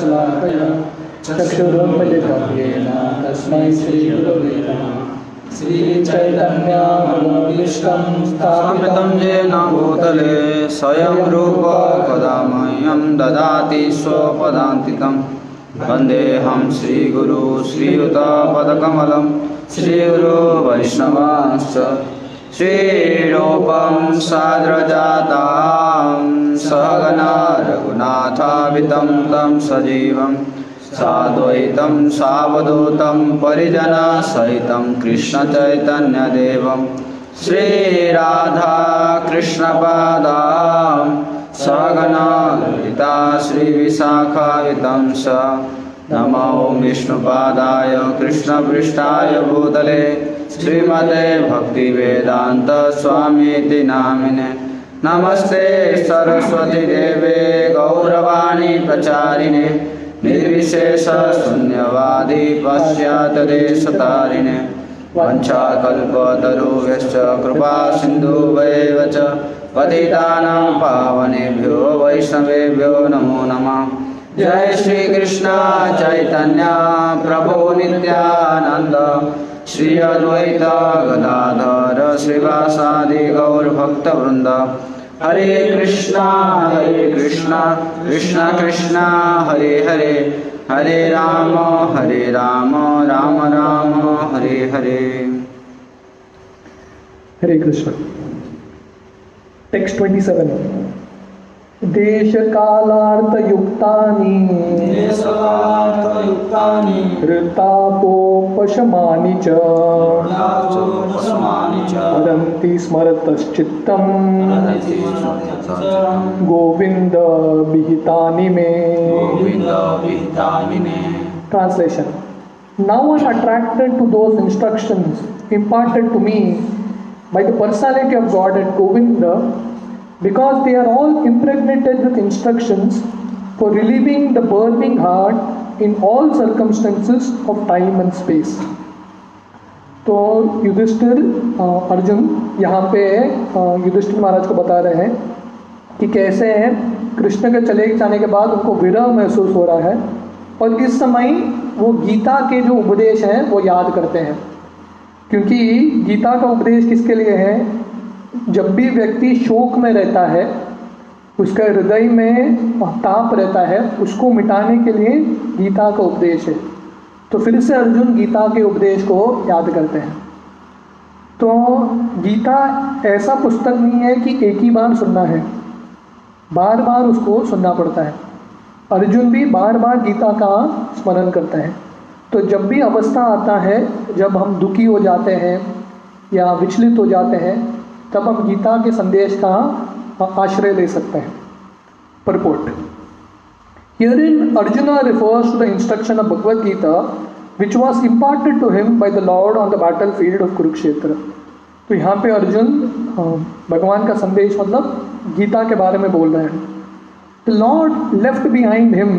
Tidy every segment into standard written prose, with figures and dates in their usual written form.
श्लाघया चक्षुरुन्मिलितं येन तस्मै श्रीगुरवे नमः। श्रीचैतन्यमनोभीष्टं स्थापितं येन भूतले स्वयं रूप कदा मह्यं ददाति स्वपदान्तिकं। वन्देऽहं श्रीगुरु श्रीयुतपदकमलं श्रीगुरो वैष्णवांश्च श्रीरूपं साद्रजातां सहगना रघुनाथाभितं तं सजीवं साद्वैतं सावधूतं परिजनसहितं कृष्णचैतन्यदेवं श्रीराधा कृष्णपादां सहगना ललिता श्रीविशाखावितं स। नमो विष्णुपादाय कृष्णपृष्ठाय भूतले श्रीमते भक्तिवेदांत स्वामीति नामिने। नमस्ते सरस्वती देवे गौरवाणी प्रचारिणे निर्विशेष शून्यवादी पाश्चात्यदेशतारिणे। वंशाकल्पतरुभ्यश्च कृपा सिन्धुभ्येव च पतितानां पावनेभ्यो वैष्णवेभ्यो नमो नमः। जय श्री कृष्ण चैतन्य प्रभु नित्यानंद श्री अद्वैत गदाधर श्रीवासादि गौर भक्तवृंद। हरे कृष्णा कृष्ण कृष्ण हरे हरे, हरे राम राम राम हरे हरे। हरे कृष्ण। टेक्स्ट 27। देश कालार्थयुक्तानि ऋतापोपशमानि च हरन्ति स्मरतश्चित्तं गोविंद विहितानि मे। Translation. Now I am attracted to those instructions imparted to me by the personality of God at Govinda, because they are all impregnated with instructions for relieving the burning heart in all circumstances of time and space. तो युधिष्ठिर अर्जुन यहाँ पे युधिष्ठिर महाराज को बता रहे हैं कि कैसे कृष्ण के चले जाने के बाद उनको विरह महसूस हो रहा है, और इस समय वो गीता के जो उपदेश हैं वो याद करते हैं। क्योंकि गीता का उपदेश किसके लिए है? जब भी व्यक्ति शोक में रहता है, उसका हृदय में ताप रहता है, उसको मिटाने के लिए गीता का उपदेश है। तो फिर से अर्जुन गीता के उपदेश को याद करते हैं। तो गीता ऐसा पुस्तक नहीं है कि एक ही बार सुनना है, बार बार उसको सुनना पड़ता है। अर्जुन भी बार बार गीता का स्मरण करता है। तो जब भी अवस्था आता है, जब हम दुखी हो जाते हैं या विचलित हो जाते हैं, तब हम गीता के संदेश का आश्रय ले सकते हैं। Purport. Herein Arjuna refers to the instruction of Bhagavad Gita which was imparted to him by the Lord on the battlefield of Kurukshetra. तो यहाँ पे अर्जुन भगवान का संदेश मतलब गीता के बारे में बोल रहे हैं। The Lord left behind him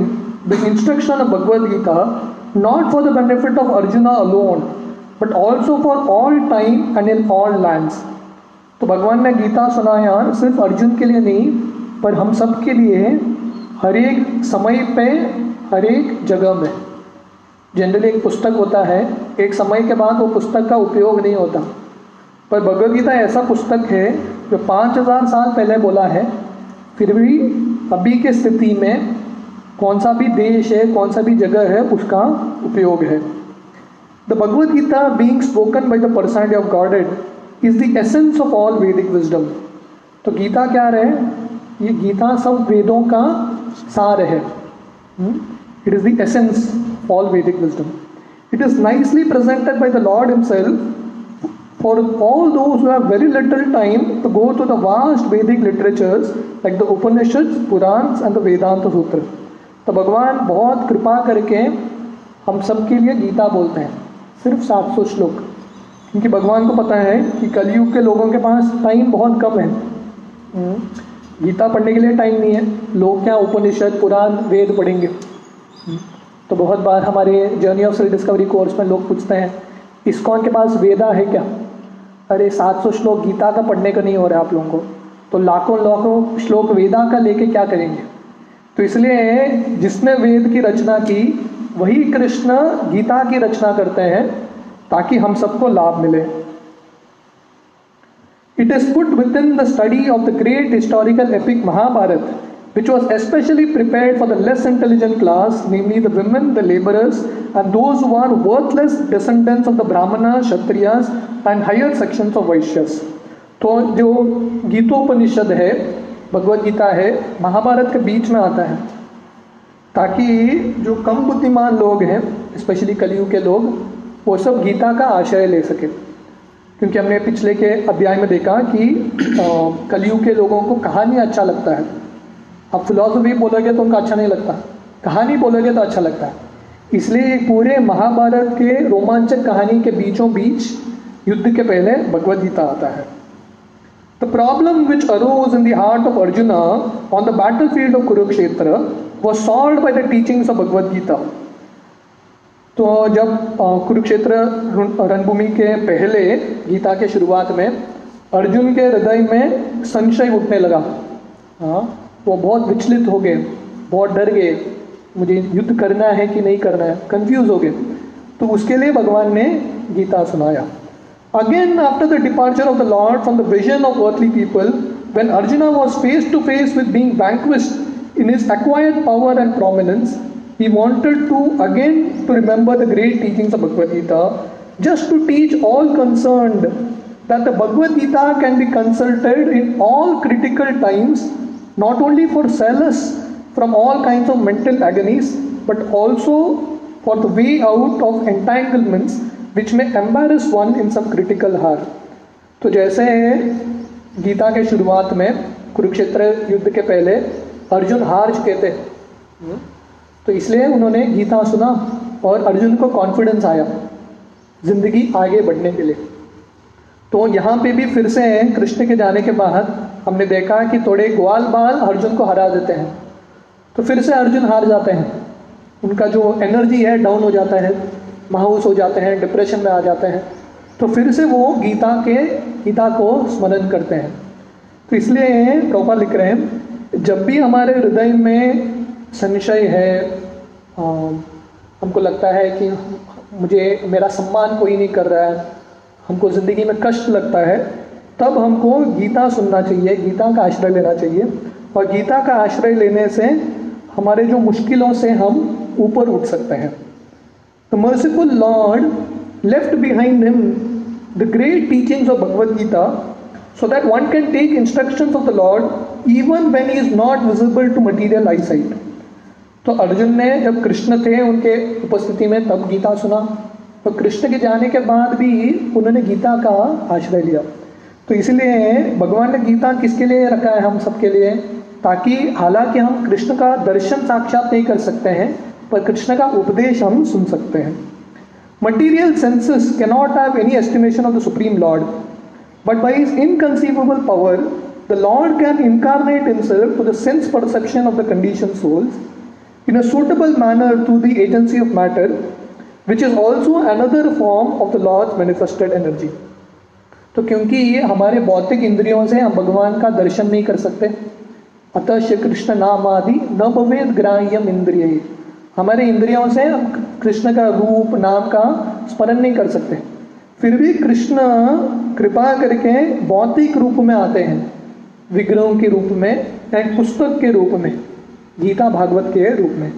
the instruction of Bhagavad Gita not for the benefit of Arjuna alone but also for all time and in all lands. तो भगवान ने गीता सुनाया सिर्फ अर्जुन के लिए नहीं, पर हम सब के लिए, हर एक समय पे, हर एक जगह में। जनरली एक पुस्तक होता है, एक समय के बाद वो पुस्तक का उपयोग नहीं होता, पर भगवद गीता ऐसा पुस्तक है जो 5000 साल पहले बोला है, फिर भी अभी के स्थिति में कौन सा भी देश है, कौन सा भी जगह है, उसका उपयोग है। The Bhagavad Gita being spoken by the personality of Godhead is the essence of all वैदिक विजडम। तो गीता क्या है? ये गीता सब वेदों का सार है। It is the essence all वैदिक wisdom. It is nicely presented by the lord himself for all those who have very little time to go to the vast Vedic literatures like the Upanishads, Purans and the Vedanta Sutra. तो भगवान बहुत कृपा करके हम सब के लिए गीता बोलते हैं, सिर्फ 700 श्लोक, क्योंकि भगवान को पता है कि कलयुग के लोगों के पास टाइम बहुत कम है। गीता पढ़ने के लिए टाइम नहीं है। लोग क्या उपनिषद, पुराण, वेद पढ़ेंगे? तो बहुत बार हमारे journey of self discovery course में लोग पूछते हैं, इस्कॉन के पास वेदा है क्या? अरे 700 श्लोक गीता का पढ़ने का नहीं हो रहा है आप लोगों को, तो लाखों लाखों श्लोक वेदा का लेके क्या करेंगे? तो इसलिए जिसने वेद की रचना की वही कृष्ण गीता की रचना करते हैं ताकि हम सबको लाभ मिले। It is put within the study of the great historical epic Mahabharata, which was especially prepared for the less intelligent class, namely the women, the laborers, and those who are worthless descendants of the Brahmanas, Kshatriyas, and higher sections of Vaishyas. तो जो गीतोपनिषद है, भगवद गीता है, महाभारत के बीच में आता है ताकि जो कम बुद्धिमान लोग हैं, स्पेशली कलयुग के लोग, वो सब गीता का आश्रय ले सके। क्योंकि हमने पिछले के अध्याय में देखा कि कलयुग के लोगों को कहानी अच्छा लगता है। अब फिलॉसफी बोलोगे तो उनको अच्छा नहीं लगता, कहानी बोलोगे तो अच्छा लगता है। इसलिए पूरे महाभारत के रोमांचक कहानी के बीचों बीच युद्ध के पहले भगवद गीता आता है। The problem which arose in the heart of Arjuna on the battlefield of Kurukshetra was solved by the teachings of Bhagavad Gita. तो जब कुरुक्षेत्र रणभूमि के पहले गीता के शुरुआत में अर्जुन के हृदय में संशय उठने लगा। वो बहुत विचलित हो गए, बहुत डर गए, मुझे युद्ध करना है कि नहीं करना है, कंफ्यूज हो गए। तो उसके लिए भगवान ने गीता सुनाया। Again, after the departure of the Lord from the vision of earthly people, when Arjuna was face to face with being vanquished in his acquired power and prominence, he wanted to again to remember the great teachings of Bhagavad Gita, just to teach all concerned that the Bhagavad Gita can be consulted in all critical times, not only for solace from all kinds of mental agonies, but also for the way out of entanglements which may embarrass one in some critical hour. तो जैसे गीता के शुरुआत में कुरुक्षेत्र युद्ध के पहले अर्जुन हार चुके थे, तो इसलिए उन्होंने गीता सुना और अर्जुन को कॉन्फिडेंस आया जिंदगी आगे बढ़ने के लिए। तो यहाँ पे भी फिर से कृष्ण के जाने के बाद हमने देखा कि थोड़े ग्वाल बाल अर्जुन को हरा देते हैं, तो फिर से अर्जुन हार जाते हैं, उनका जो एनर्जी है डाउन हो जाता है, मायूस हो जाते हैं, डिप्रेशन में आ जाते हैं। तो फिर से वो गीता को स्मरण करते हैं। तो इसलिए प्रभुपाद लिख रहे हैं, जब भी हमारे हृदय में संशय है, हमको लगता है कि मेरा सम्मान कोई नहीं कर रहा है, हमको ज़िंदगी में कष्ट लगता है, तब हमको गीता सुनना चाहिए, गीता का आश्रय लेना चाहिए। और गीता का आश्रय लेने से हमारे जो मुश्किलों से हम ऊपर उठ सकते हैं। The merciful Lord left behind him the great teachings of Bhagavad Gita so that one can take instructions of the Lord even when he is not visible to material eyesight. तो अर्जुन ने जब कृष्ण थे उनके उपस्थिति में तब गीता सुना, तो कृष्ण के जाने के बाद भी उन्होंने गीता का आश्रय लिया। तो इसलिए भगवान ने गीता किसके लिए रखा है? हम सबके लिए, ताकि हालांकि हम कृष्ण का दर्शन साक्षात नहीं कर सकते हैं पर कृष्ण का उपदेश हम सुन सकते हैं। Material senses cannot have any estimation of the Supreme Lord, but by his inconceivable power, the Lord can incarnate himself to the sense perception of the conditioned souls in a suitable manner through the agency of matter, which is also another form of the Lord's manifested energy. तो क्योंकि हमारे भौतिक इंद्रियों से हम भगवान का दर्शन नहीं कर सकते, अतः श्री कृष्ण नाम आदि न भवेद ग्राह्यम इंद्रिय, हमारे इंद्रियों से हम कृष्ण का रूप नाम का स्मरण नहीं कर सकते। फिर भी कृष्ण कृपा करके भौतिक रूप में आते हैं, विग्रहों के रूप में, एक पुस्तक के रूप में, गीता भागवत के रूप में।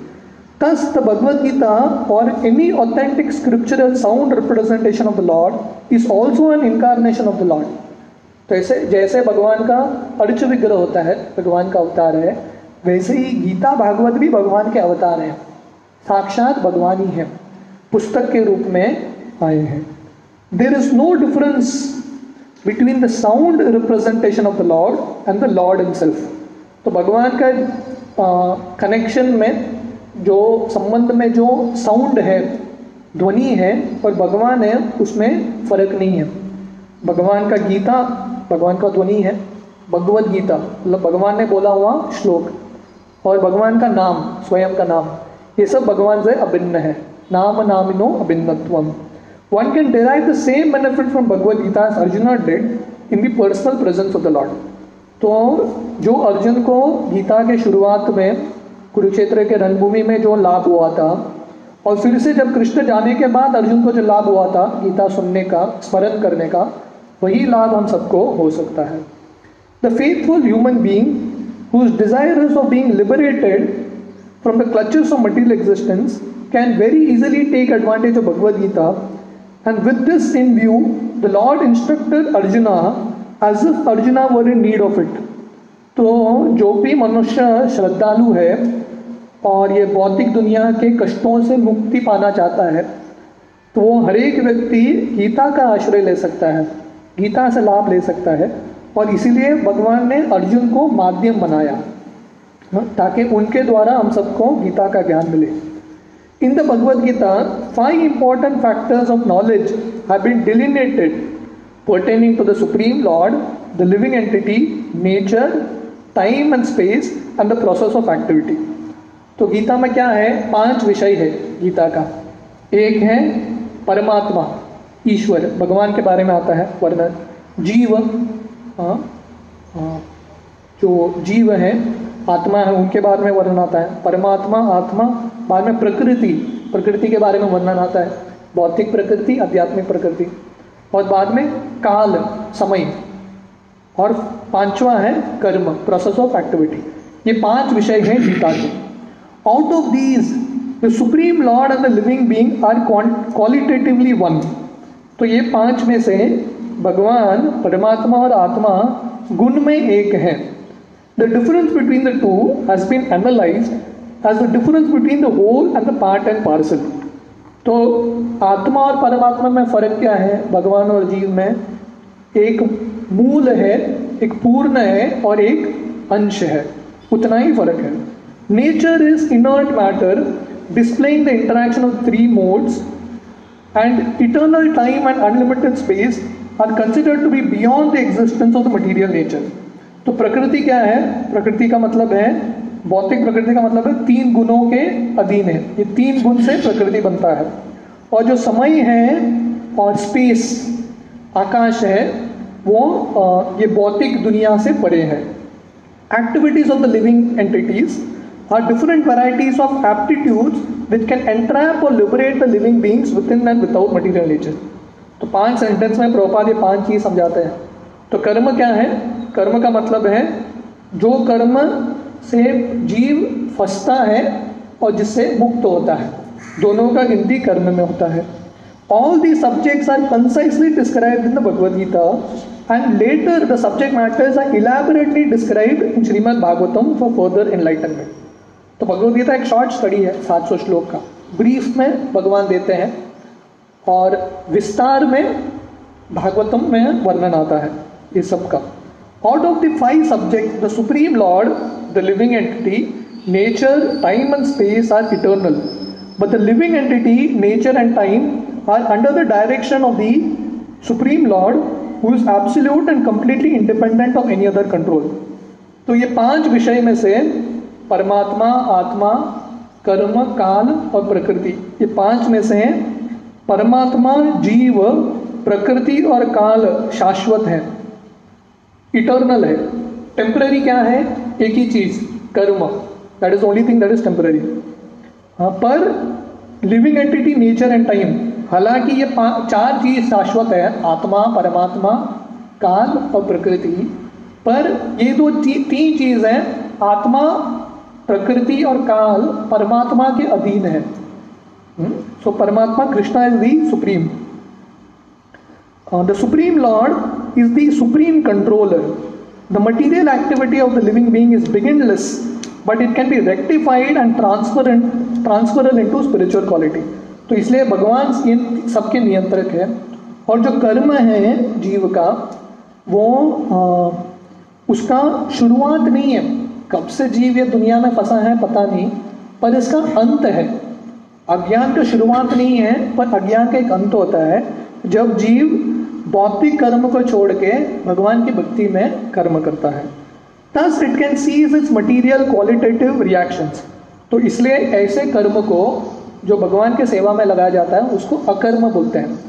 Thus the Bhagavad Gita or any authentic scriptural sound representation of the Lord is also an incarnation of the Lord. तो ऐसे जैसे भगवान का अर्च विग्रह होता है, भगवान का अवतार है, वैसे ही गीता भागवत भी भगवान के अवतार हैं, साक्षात भगवान ही है, पुस्तक के रूप में आए हैं। There is no difference between the sound representation of the Lord and the Lord himself. तो भगवान का कनेक्शन में, जो संबंध में जो साउंड है, ध्वनि है, और भगवान है, उसमें फर्क नहीं है। भगवान का गीता भगवान का ध्वनि है, भगवद गीता मतलब भगवान ने बोला हुआ श्लोक, और भगवान का नाम, स्वयं का नाम, ये सब भगवान से अभिन्न है। नाम नामिनो अभिन्नत्वम। One can derive the same benefit from Bhagavad Gita as Arjuna did in the personal presence of the Lord. तो जो अर्जुन को गीता के शुरुआत में कुरुक्षेत्र के रणभूमि में जो लाभ हुआ था, और फिर से जब कृष्ण जाने के बाद अर्जुन को जो लाभ हुआ था गीता सुनने का, स्मरण करने का, वही लाभ हम सबको हो सकता है। The faithful human being whose desire is of being liberated from the clutches of material existence can very easily take advantage of Bhagavad Gita, and with this in view the Lord instructed Arjuna as if Arjuna were in need of it. तो जो भी मनुष्य श्रद्धालु है और ये भौतिक दुनिया के कष्टों से मुक्ति पाना चाहता है, तो वो हर एक व्यक्ति गीता का आश्रय ले सकता है, गीता से लाभ ले सकता है। और इसीलिए भगवान ने अर्जुन को माध्यम बनाया ताकि उनके द्वारा हम सबको गीता का ज्ञान मिले। In the Bhagavad Gita 5 important factors of knowledge have been delineated pertaining to the Supreme Lord, the living entity, nature, time and space and the process of activity. तो गीता में क्या है? 5 विषय है गीता का। एक है परमात्मा, ईश्वर, भगवान के बारे में आता है वर्णन। जीव, जो जीव है, आत्मा है, उनके बारे में वर्णन आता है। परमात्मा, आत्मा, बाद में प्रकृति, प्रकृति के बारे में वर्णन आता है, भौतिक प्रकृति, आध्यात्मिक प्रकृति, और बाद में काल, समय, और 5वां है कर्म, प्रोसेस ऑफ एक्टिविटी। ये 5 विषय हैं गीता के। Out of these the supreme lord and the living being are qualitatively one. तो ये 5 में से भगवान, परमात्मा और आत्मा गुण में एक है। The difference between the two has been analysed as the difference between the whole and the part and parcel. तो आत्मा और परमात्मा में फर्क क्या है? भगवान और जीव में एक मूल है, एक पूर्ण है और एक अंश है, उतना ही फर्क है। Nature is inert matter displaying the interaction of 3 modes, and eternal time and unlimited space are considered to be beyond the existence of the material nature. तो प्रकृति क्या है? प्रकृति का मतलब है, भौतिक प्रकृति का मतलब है 3 गुणों के अधीन है। ये 3 गुण से प्रकृति बनता है। और जो समय है और स्पेस, आकाश है, वो ये भौतिक दुनिया से परे है। Activities of the living entities are different varieties of aptitudes which can entrap or liberate the living beings within and without material nature. तो 5 सेंटेंस में प्रभुपाद ये 5 चीज समझाते हैं। तो कर्म क्या है? कर्म का मतलब है जो कर्म से जीव फंसता है और जिससे मुक्त होता है, दोनों का गिनती कर्म में होता है। All these subjects are concisely described in the Bhagavad Gita, and later the subject matters are elaborately described in Srimad Bhagavatam for further enlightenment. तो भगवद गीता एक शॉर्ट स्टडी है 700 श्लोक का, ब्रीफ में भगवान देते हैं और विस्तार में भागवतम में वर्णन आता है ये सब का। Out of the 5 subject the supreme lord, the living entity, nature, time and space are eternal, but the living entity, nature and time are under the direction of the supreme lord who is absolute and completely independent of any other control. तो ये 5 विषय में से परमात्मा, आत्मा, कर्म, काल और प्रकृति, ये 5 में से परमात्मा, जीव, प्रकृति और काल शाश्वत है, इटर्नल है। टेम्पररी क्या है? एक ही चीज, कर्म, that is only thing that is temporary. पर living entity, nature and time, हालांकि ये 4 चीज शाश्वत है, आत्मा, परमात्मा, काल और प्रकृति, पर ये 3 चीज हैं, आत्मा, प्रकृति और काल परमात्मा के अधीन है। So Paramatma, Krishna is the supreme. The supreme lord is the supreme controller. The material activity of the living being is beginningless, but it can be rectified and transferred into spiritual quality. तो इसलिए भगवान इन सबके नियंत्रक है। और जो कर्म है जीव का, वो उसका शुरुआत नहीं है, कब से जीव ये दुनिया में फंसा है पता नहीं, पर इसका अंत है। अज्ञान का शुरुआत नहीं है, पर अज्ञान का एक अंत होता है जब जीव भौतिक कर्म को छोड़ के भगवान की भक्ति में कर्म करता है। Thus it can cease its material qualitative reactions। तो इसलिए ऐसे कर्म को जो भगवान के सेवा में लगाया जाता है उसको अकर्म बोलते हैं।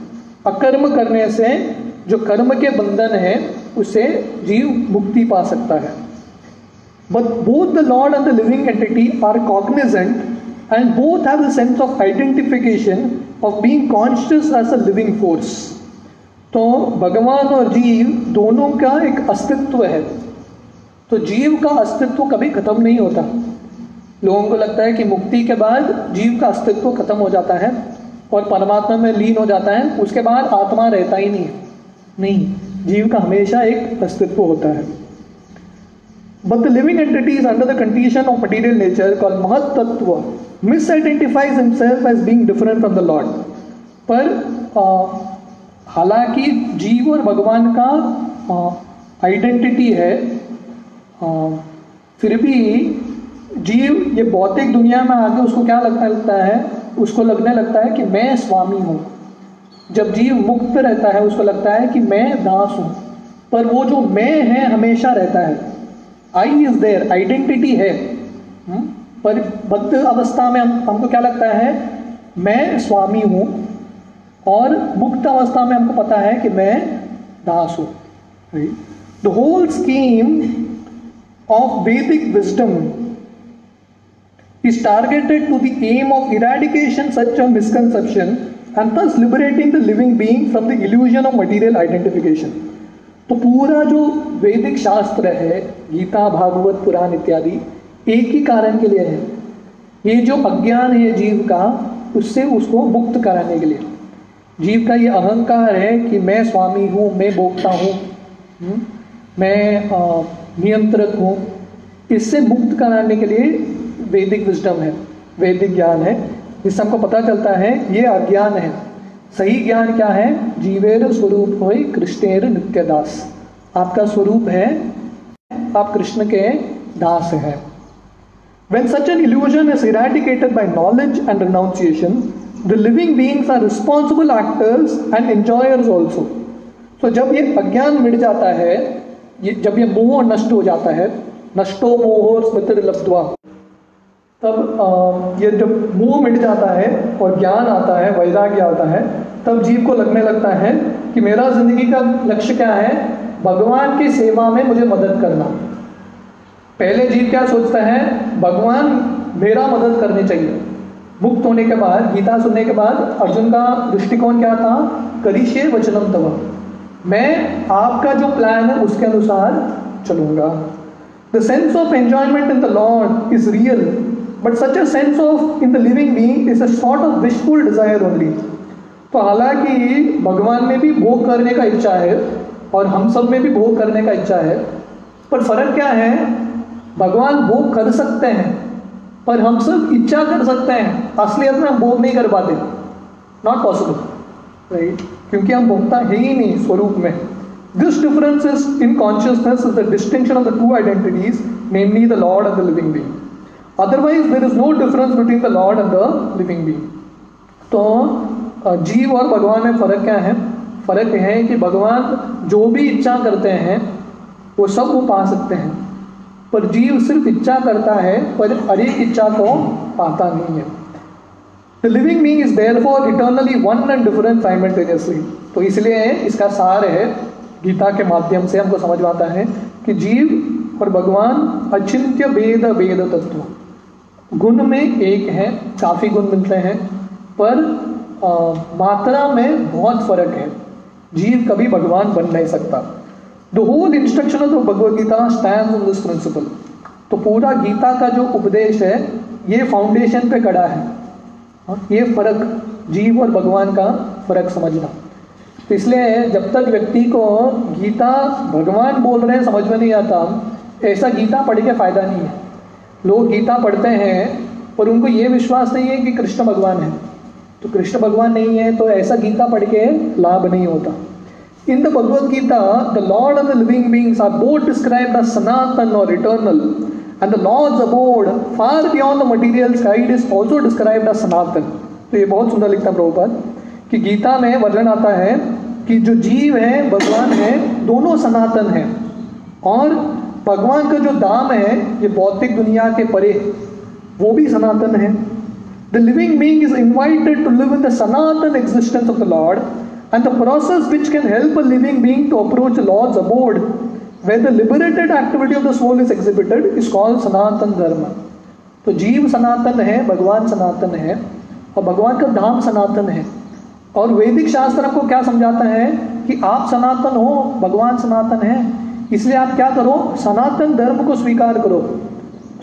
अकर्म करने से जो कर्म के बंधन है उससे जीव मुक्ति पा सकता है। But both the Lord and the living entity are cognizant and both have a sense of identification of being conscious as a living force. तो भगवान और जीव दोनों का एक अस्तित्व है। तो जीव का अस्तित्व कभी खत्म नहीं होता। लोगों को लगता है कि मुक्ति के बाद जीव का अस्तित्व खत्म हो जाता है और परमात्मा में लीन हो जाता है, उसके बाद आत्मा रहता ही नहीं है। नहीं, जीव का हमेशा एक अस्तित्व होता है। But the living entity is under the condition of material nature called Mahat Tattva misidentifies himself as being different from the Lord. पर हालांकि जीव और भगवान का आइडेंटिटी है, फिर भी जीव ये भौतिक दुनिया में आके उसको क्या लगता है, उसको लगने लगता है कि मैं स्वामी हूँ। जब जीव मुक्त रहता है उसको लगता है कि मैं दास हूँ, पर वो जो मैं है हमेशा रहता है। आई इज देयर, आइडेंटिटी है। पर बद्ध अवस्था में हमको क्या लगता है, मैं स्वामी हूँ, और मुक्त अवस्था में हमको पता है कि मैं दास हूँ। द होल स्कीम ऑफ वैदिक wisdom is targeted to the aim of eradication such a misconception and thus liberating the living being from the illusion of material identification. तो पूरा जो वैदिक शास्त्र है, गीता, भागवत, पुराण इत्यादि, एक ही कारण के लिए है। ये जो अज्ञान है जीव का, उससे उसको मुक्त कराने के लिए। जीव का ये अहंकार है कि मैं स्वामी हूँ, मैं भोक्ता हूँ, मैं नियंत्रक हूँ, इससे मुक्त कराने के लिए वैदिक विजडम है, वैदिक ज्ञान है, जिससे हमको पता चलता है ये अज्ञान है। सही ज्ञान क्या है, जीवेर स्वरूप होय कृष्णेर नित्य दास। आपका स्वरूप है, आप कृष्ण के दास हैं। When such an illusion is eradicated by knowledge and renunciation, the living beings are responsible actors and enjoyers also. तो जब ये अज्ञान मिट जाता है, जब ये मोह नष्ट हो जाता है, नष्टो मोहो स्मृतिर्लब्ध्वा, तब ये जब मोह मिट जाता है और ज्ञान आता है, वैराग्य आता है, तब जीव को लगने लगता है कि मेरा जिंदगी का लक्ष्य क्या है, भगवान की सेवा में मुझे मदद करना। पहले जीव क्या सोचता है, भगवान मेरा मदद करनी चाहिए। मुक्त होने के बाद, गीता सुनने के बाद अर्जुन का दृष्टिकोण क्या था, करिष्ये वचनम तव, मैं आपका जो प्लान है उसके अनुसार चलूंगा। The sense of enjoyment in the lord is real, but such a sense of in the living being is a sort of wishful desire only. तो हालांकि भगवान में भी भोग करने का इच्छा है और हम सब में भी भोग करने का इच्छा है, पर फर्क क्या है, भगवान भोग कर सकते हैं पर हम सब इच्छा कर सकते हैं, असलियत में हम भोग नहीं कर पाते, नॉट पॉसिबल, राइट, क्योंकि हम भोगता है ही नहीं स्वरूप में। This difference is in consciousness is the distinction of the two identities, namely the lord and the living being. Otherwise there is no difference between the lord and the living being. तो जीव और भगवान में फ़र्क क्या है, फ़र्क है कि भगवान जो भी इच्छा करते हैं वो सब वो पा सकते हैं, पर जीव सिर्फ इच्छा करता है पर हर एक इच्छा को पाता नहीं है। The living being is therefore eternally one and different simultaneously. तो इसलिए इसका सार है, गीता के माध्यम से हमको समझ में आता है कि जीव और भगवान अचिंत्य भेद भेद तत्व, गुण में एक है, काफ़ी गुण मिलते हैं, पर मात्रा में बहुत फर्क है। जीव कभी भगवान बन नहीं सकता। The whole instruction of the Bhagavad Gita stands on this principle. तो पूरा गीता का जो उपदेश है ये फाउंडेशन पे खड़ा है। ये फर्क, जीव और भगवान का फर्क समझना। तो इसलिए जब तक व्यक्ति को गीता भगवान बोल रहे हैं समझ में नहीं आता, ऐसा गीता पढ़ के फायदा नहीं है। लोग गीता पढ़ते हैं पर उनको ये विश्वास नहीं है कि कृष्ण भगवान है, तो कृष्ण भगवान नहीं है तो ऐसा गीता पढ़ के लाभ नहीं होता। In the Bhagavad Gita, the Lord and the living beings are both described as Sanatan or eternal, and the Lord's abode far beyond the material side is also described as Sanatan. तो ये बहुत सुंदर लिखता है प्रभुपाद कि गीता में वर्णन आता है कि जो जीव है भगवान है दोनों सनातन हैं, और भगवान का जो धाम है ये भौतिक दुनिया के परे वो भी सनातन है। The living being is invited to live in the Sanatan existence of the Lord, and the process which can help a living being to approach the Lord's abode where the liberated activity of the soul is exhibited is called सनातन धर्म। तो जीव सनातन है, भगवान सनातन है और भगवान का धाम सनातन है। और वैदिक शास्त्र हमको क्या समझाता है कि आप सनातन हो, भगवान सनातन है, इसलिए आप क्या करो, सनातन धर्म को स्वीकार करो।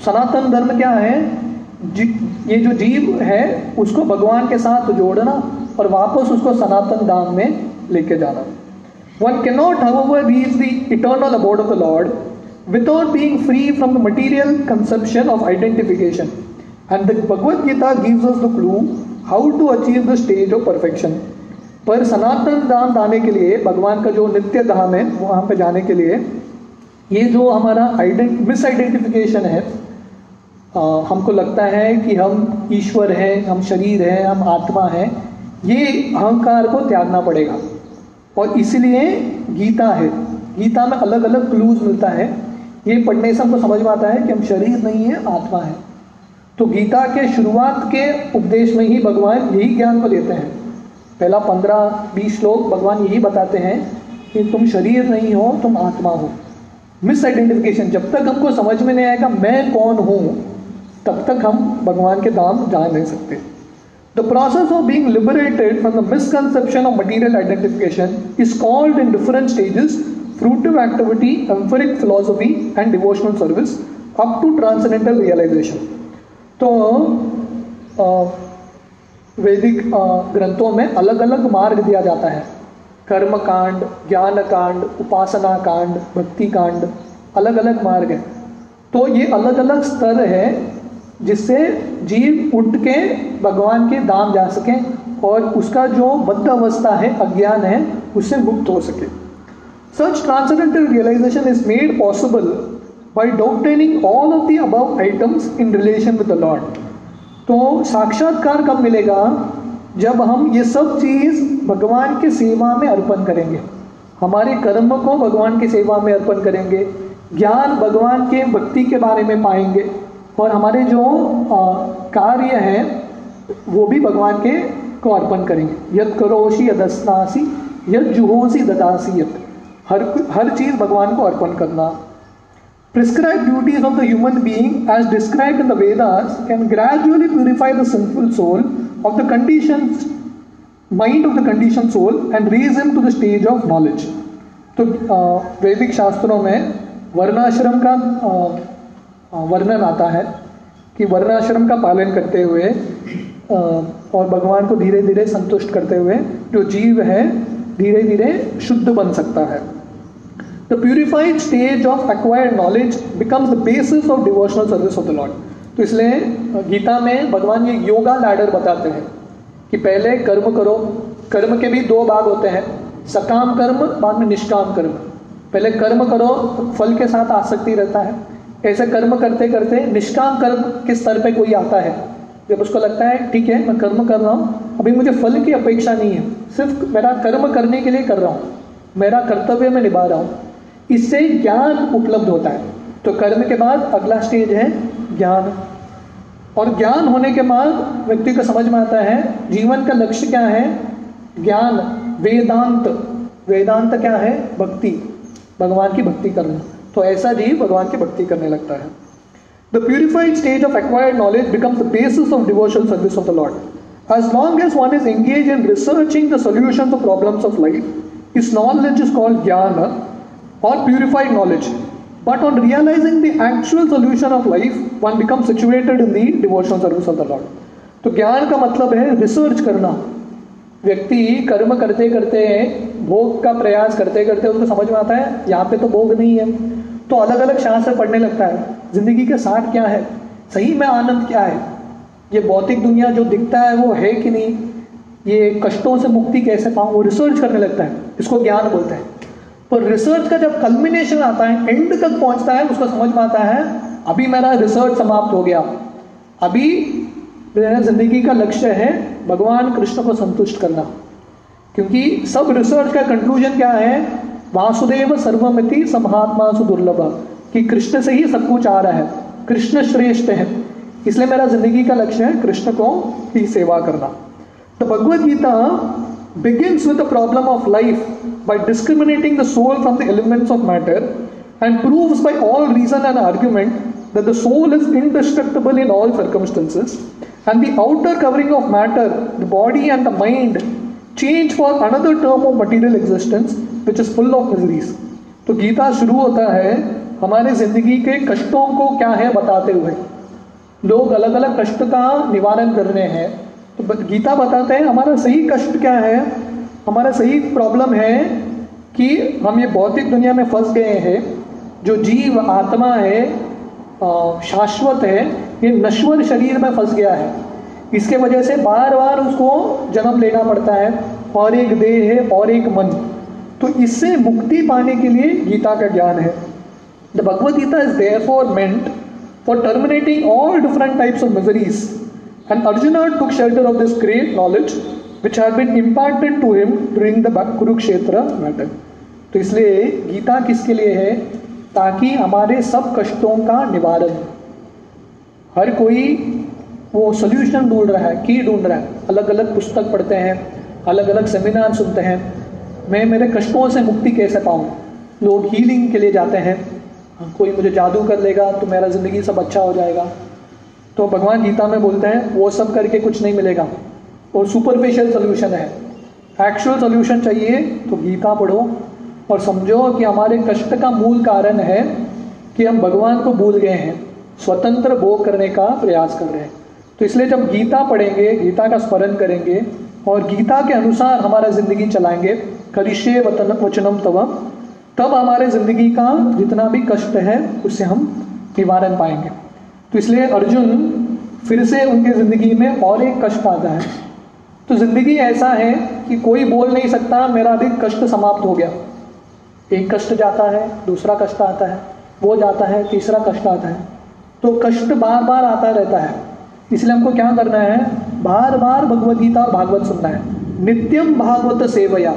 सनातन धर्म क्या है? ये जो जीव है उसको भगवान के साथ जोड़ना और वापस उसको सनातन धाम में लेके जाना। One cannot, however, reach the eternal abode of the Lord without being free from the material conception of identification. And the Bhagavad Gita gives us the clue how to achieve the stage of perfection. पर सनातन धाम जाने के लिए, भगवान का जो नित्य धाम है वहाँ पे जाने के लिए, ये जो हमारा मिस आइडेंटिफिकेशन है, हमको लगता है कि हम ईश्वर हैं, हम शरीर हैं, हम आत्मा हैं, ये अहंकार को त्यागना पड़ेगा। और इसलिए गीता है, गीता में अलग अलग क्लूज मिलता है। ये पढ़ने से हमको समझ में आता है कि हम शरीर नहीं है, आत्मा है। तो गीता के शुरुआत के उपदेश में ही भगवान यही ज्ञान को देते हैं। पहला 15-20 श्लोक भगवान यही बताते हैं कि तुम शरीर नहीं हो, तुम आत्मा हो। मिस आइडेंटिफिकेशन, जब तक हमको समझ में नहीं आएगा मैं कौन हूँ, तब तक हम भगवान के धाम जा नहीं सकते। The process of being liberated from the misconception of material identification is called in different stages fruitive activity, empiric philosophy and devotional service up to transcendental realization। तो वैदिक ग्रंथों में अलग अलग मार्ग दिया जाता है। कर्म कांड, ज्ञान कांड, उपासना कांड, भक्ति कांड, अलग अलग मार्ग है। तो ये अलग अलग स्तर है जिससे जीव उठ के भगवान के धाम जा सके और उसका जो बद्ध अवस्था है, अज्ञान है, उससे मुक्त हो सके। Such transcendental realization is made possible by obtaining all of the above items in relation with the Lord। तो साक्षात्कार कब मिलेगा? जब हम ये सब चीज़ भगवान की सेवा में अर्पण करेंगे, हमारे कर्म को भगवान की सेवा में अर्पण करेंगे, ज्ञान भगवान के भक्ति के बारे में पाएंगे और हमारे जो कार्य हैं वो भी भगवान के को अर्पण करेंगे। यद करोषि यदस्नासि यद जुहोसि ददासि यत्, हर चीज़ भगवान को अर्पण करना। Prescribed duties of the human being as described in the Vedas can gradually purify the sinful soul of the conditioned mind of the conditioned soul and raise him to the stage of knowledge। तो वैदिक शास्त्रों में वर्णाश्रम का वर्णन आता है कि वर्णाश्रम का पालन करते हुए और भगवान को धीरे धीरे संतुष्ट करते हुए जो जीव है धीरे धीरे शुद्ध बन सकता है। The purified stage of acquired knowledge becomes the basis of devotional service of the Lord। तो इसलिए गीता में भगवान ये योगा लैडर बताते हैं कि पहले कर्म करो। कर्म के भी 2 भाग होते हैं, सकाम कर्म, बाद में निष्काम कर्म। पहले कर्म करो, फल के साथ आसक्ति रहता है। ऐसे कर्म करते करते निष्काम कर्म के स्तर पे कोई आता है, जब उसको लगता है ठीक है मैं कर्म कर रहा हूँ, अभी मुझे फल की अपेक्षा नहीं है, सिर्फ मेरा कर्म करने के लिए कर रहा हूँ, मेरा कर्तव्य मैं निभा रहा हूँ, इससे ज्ञान उपलब्ध होता है। तो कर्म के बाद अगला स्टेज है ज्ञान, और ज्ञान होने के बाद व्यक्ति को समझ में आता है जीवन का लक्ष्य क्या है, ज्ञान, वेदांत। वेदांत क्या है? भक्ति, भगवान की भक्ति करना। तो ऐसा जीव भगवान की भक्ति करने लगता है। The purified stage of acquired knowledge becomes the basis of devotional service of the Lord. As long as one is engaged in researching the solutions of problems of life, his knowledge is called jnana or purified knowledge. But on realizing the actual solution of life, one becomes situated in the devotional service of the Lord. तो ज्ञान का मतलब है research करना। व्यक्ति कर्म करते करते भोग का प्रयास करते करते उसको समझ में आता है यहाँ पे तो भोग नहीं है, तो अलग अलग शास्त्र पढ़ने लगता है, जिंदगी के साथ क्या है, सही में आनंद क्या है, ये भौतिक दुनिया जो दिखता है वो है कि नहीं, ये कष्टों से मुक्ति कैसे पाऊँ, वो रिसर्च करने लगता है। इसको ज्ञान बोलते हैं। पर रिसर्च का जब कल्मिनेशन आता है, एंड तक पहुंचता है, उसको समझ में आता है अभी मेरा रिसर्च समाप्त हो गया, अभी मेरा जिंदगी का लक्ष्य है भगवान कृष्ण को संतुष्ट करना। क्योंकि सब रिसर्च का कंक्लूजन क्या है, वासुदेव सर्वमिति समहात्मा सुदुर्लभ, कि कृष्ण से ही सब कुछ आ रहा है, कृष्ण श्रेष्ठ है, इसलिए मेरा जिंदगी का लक्ष्य है कृष्ण को ही सेवा करना। तो Bhagavad Gita begins with the problem of life by discriminating the soul from the elements of matter and proves by all reason and argument that the soul is indestructible in all circumstances, and the outer covering of matter, the body and the mind, change for another term of material existence which is full of miseries. तो गीता शुरू होता है हमारे जिंदगी के कष्टों को क्या है बताते हुए। लोग अलग अलग कष्ट का निवारण कर रहे हैं, तो गीता बताते हैं हमारा सही कष्ट क्या है। हमारा सही प्रॉब्लम है कि हम ये भौतिक दुनिया में फंस गए हैं। जो जीव आत्मा है, शाश्वत है, ये नश्वर शरीर में फंस गया है। इसके वजह से बार बार उसको जन्म लेना पड़ता है, और एक देह है और एक मन। तो इससे मुक्ति पाने के लिए गीता का ज्ञान है। The Bhagavad Gita is therefore meant for terminating all different types of miseries, and Arjuna took shelter of this great knowledge which had been imparted to him during the Kurukshetra battle. तो इसलिए गीता किसके लिए है? ताकि हमारे सब कष्टों का निवारण। हर कोई वो सोल्यूशन ढूंढ रहा है, की ढूंढ रहा है। अलग अलग पुस्तक पढ़ते हैं, अलग अलग सेमिनार सुनते हैं, मैं मेरे कष्टों से मुक्ति कैसे पाऊँ। लोग हीलिंग के लिए जाते हैं, कोई मुझे जादू कर लेगा तो मेरा ज़िंदगी सब अच्छा हो जाएगा। तो भगवान गीता में बोलते हैं वो सब करके कुछ नहीं मिलेगा, और सुपरफिशियल सोल्यूशन है। एक्चुअल सोल्यूशन चाहिए तो गीता पढ़ो और समझो कि हमारे कष्ट का मूल कारण है कि हम भगवान को भूल गए हैं, स्वतंत्र भोग करने का प्रयास कर रहे हैं। तो इसलिए जब गीता पढ़ेंगे, गीता का स्मरण करेंगे और गीता के अनुसार हमारा ज़िंदगी चलाएंगे, करिष्ये वचनम तव, तब हमारे ज़िंदगी का जितना भी कष्ट है उससे हम निवारण पाएंगे। तो इसलिए अर्जुन फिर से उनके ज़िंदगी में और एक कष्ट आता है। तो ज़िंदगी ऐसा है कि कोई बोल नहीं सकता मेरा अभी कष्ट समाप्त हो गया। एक कष्ट जाता है, दूसरा कष्ट आता है, वो जाता है, तीसरा कष्ट आता है। तो कष्ट बार बार आता रहता है। इसलिए हमको क्या करना है? बार बार भगवद गीता और भागवत सुनना है। नित्यम भागवत सेवया।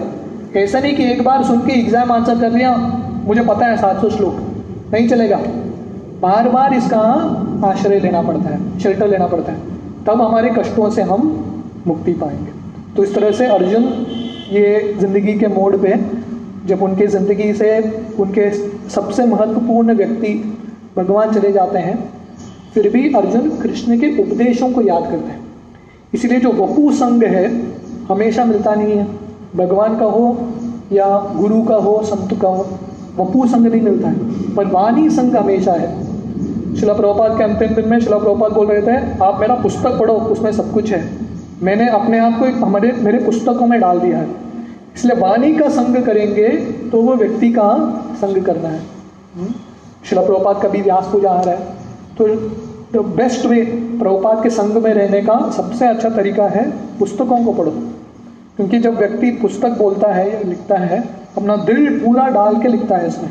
ऐसा नहीं कि एक बार सुन के एग्जाम आंसर कर लिया, मुझे पता है 700 श्लोक, नहीं चलेगा। बार बार इसका आश्रय लेना पड़ता है, शेल्टर लेना पड़ता है, तब हमारे कष्टों से हम मुक्ति पाएंगे। तो इस तरह से अर्जुन ये ज़िंदगी के मोड़ पे, जब उनके ज़िंदगी से उनके सबसे महत्वपूर्ण व्यक्ति भगवान चले जाते हैं, फिर भी अर्जुन कृष्ण के उपदेशों को याद करते हैं। इसलिए जो वपु संग है हमेशा मिलता नहीं है। भगवान का हो या गुरु का हो, संत का हो, वपु संग नहीं मिलता है, पर वाणी संग हमेशा है। शिला प्रभुपाद के अंतिम दिन में शिला प्रभुपाद बोल रहे थे, आप मेरा पुस्तक पढ़ो, उसमें सब कुछ है। मैंने अपने आप को मेरे पुस्तकों में डाल दिया है। इसलिए वाणी का संग करेंगे तो वो व्यक्ति का संग करना है। शिला प्रभुपाद का भी व्यास पूजा आ रहा है, तो बेस्ट वे प्रभुपाद के संग में रहने का सबसे अच्छा तरीका है पुस्तकों को पढ़ो। क्योंकि जब व्यक्ति पुस्तक बोलता है या लिखता है, अपना दिल पूरा डाल के लिखता है इसमें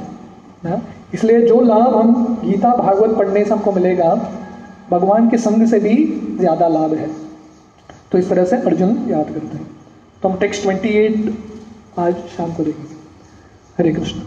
ना। इसलिए जो लाभ हम गीता भागवत पढ़ने से हमको मिलेगा, भगवान के संग से भी ज़्यादा लाभ है। तो इस तरह से अर्जुन याद करते हैं। तो हम टेक्स्ट 28 आज शाम को देखेंगे। हरे कृष्ण।